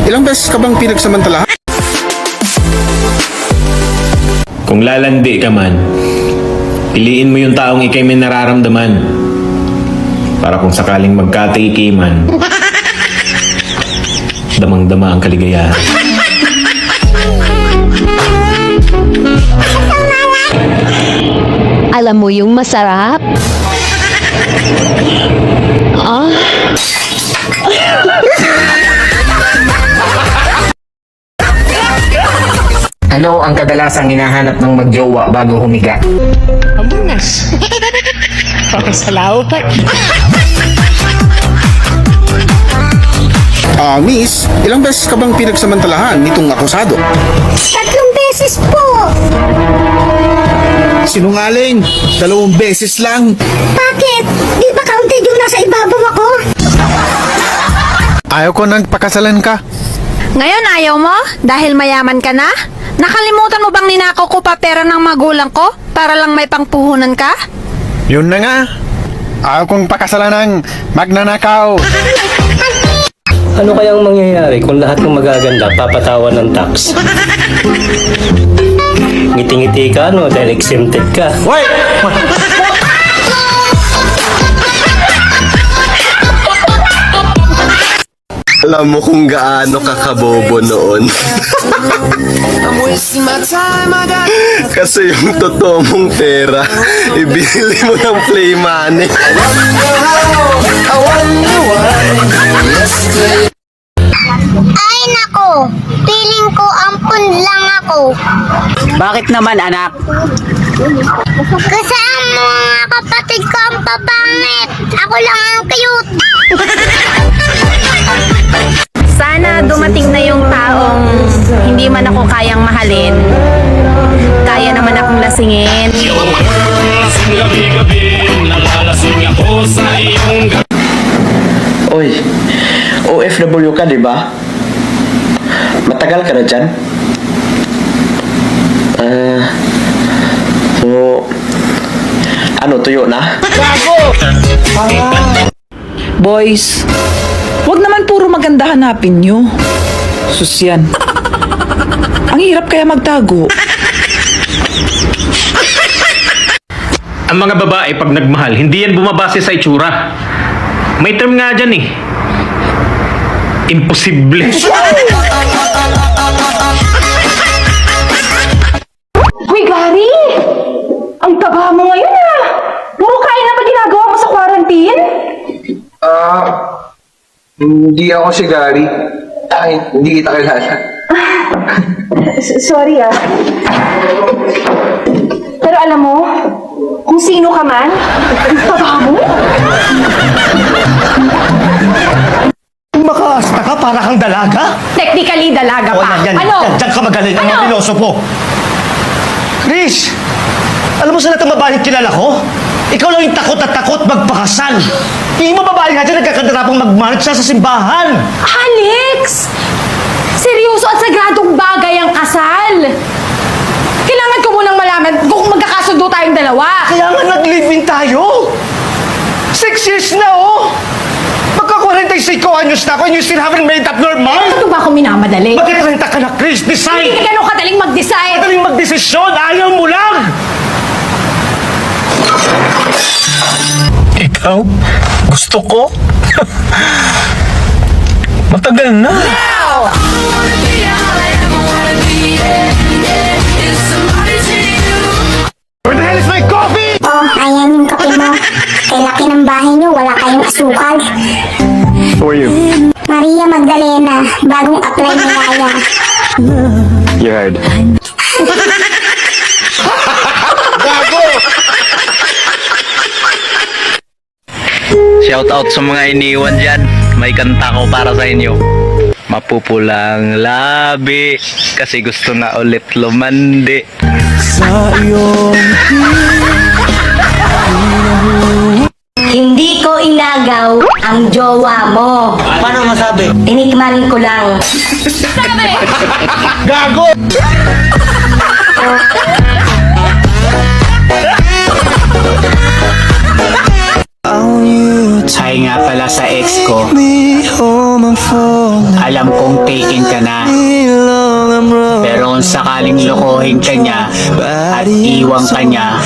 ilang beses ka bang pinagsamantalahan? Kung lalandi ka man, piliin mo yung taong ikay may nararamdaman. Para kung sakaling magkatikiman, damang-dama ang kaligayahan. Alam mo yung masarap? Ah? Ano ang kadalasang hinahanap ng magjowa bago humiga? Amunas. Pakasalaw. Miss, ilang beses ka bang pinagsamantalahan nitong akusado? 3 beses po. Sinungaling, 2 beses lang. Bakit? Di ba counted yung nasa ibabaw ako? Ayaw ko nang pakasalan ka. Ngayon ayaw mo? Dahil mayaman ka na? Nakalimutan mo bang ninakaw ko pa pera ng magulang ko? Para lang may pangpuhunan ka? Yun na nga. Ayaw kong pakasalan ng magnanakaw. Ano kayang mangyayari kung lahat ng magaganda papatawan ng tax? Ngiti-ngiti ka, no? Dahil exempted ka. Wait! Alam mo kung gaano kakabobo noon. Kasi yung totoo mong pera, ibili mo ng play money. Ay nako, feeling ko ampun lang ako. Bakit naman, anak? Kasi ang mga kapatid ko ang papangit. Ako lang ang cute. Sana dumating na yung taong hindi man ako kayang mahalin. Kaya naman akong lasingin. Oy, OFW ka, di ba? Matagal ka na dyan? So, ano, tuyo na? Boys, wag naman puro maganda hanapin nyo. Sus yan. Ang hirap kaya magtago. Ang mga babae pag nagmahal, hindi yan bumabase sa itsura. May term nga dyan eh. Imposible. Uy, Gary! Ang taba mo ngayon ah! Puro kain na ba ginagawa mo sa quarantine? Hindi ako si Gary. Ay, hindi kita kilala. Sorry ah. Pero alam mo, kung sino ka man, ang taba mo? Makasta ka para kang dalaga? Technically, dalaga pa. Ano? Diyan ka magaling ang Ano? pilosopo. Chris, alam mo sa lahat ng babaeng kilala ko? Ikaw lang yung takot at takot magpakasal. Yung mga babae nga dyan nagkakandarapang mag-march sa simbahan. Alex! Seryoso at sagradong bagay ang kasal. Kailangan ko munang malaman kung magkakasundo tayong dalawa. Kaya nga nag-live-in tayo. 6 years na, oh. Magka-45 anyos na ako and you still haven't made up your mind? Ano ba ako minamadali? Magkakarenta ka na, Chris. Hindi Decide! ka ganun kadaling mag-decide. Madaling magdesisyon. Ayaw mo lang! Ikaw? Gusto ko? Matagal na. Where the hell is my coffee? Oh, ayan yung kape mo. Kay laki ng bahay niyo, wala kayong asukal. Who are you? Maria Magdalena, bagong apply ni Yaya. You heard. Shout out sa mga iniwan dyan. May kanta ko para sa inyo. Mapupulang labi kasi gusto na ulit lumandi. Hindi ko inagaw ang jowa mo. Paano masabi? Tinikman ko lang. Gago! Hi nga pala mula sa ex ko. Alam kong taken ka na. Pero kung sakaling lokohin ka niya at iwan ka niya,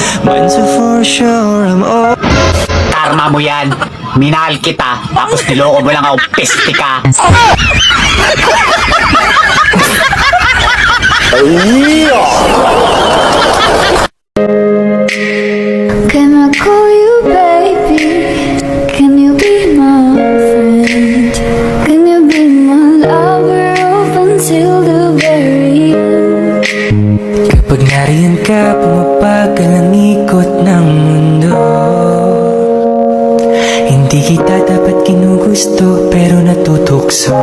karma mo yan. Minahal kita, tapos niloko mo lang ako, peste ka. Can I call you baby? Can you be my friend? Can you be my lover up until the very end? Kapag nariyan ka, pumapagal ang ikot ng mundo. Hindi kita dapat ginugusto, pero natutukso.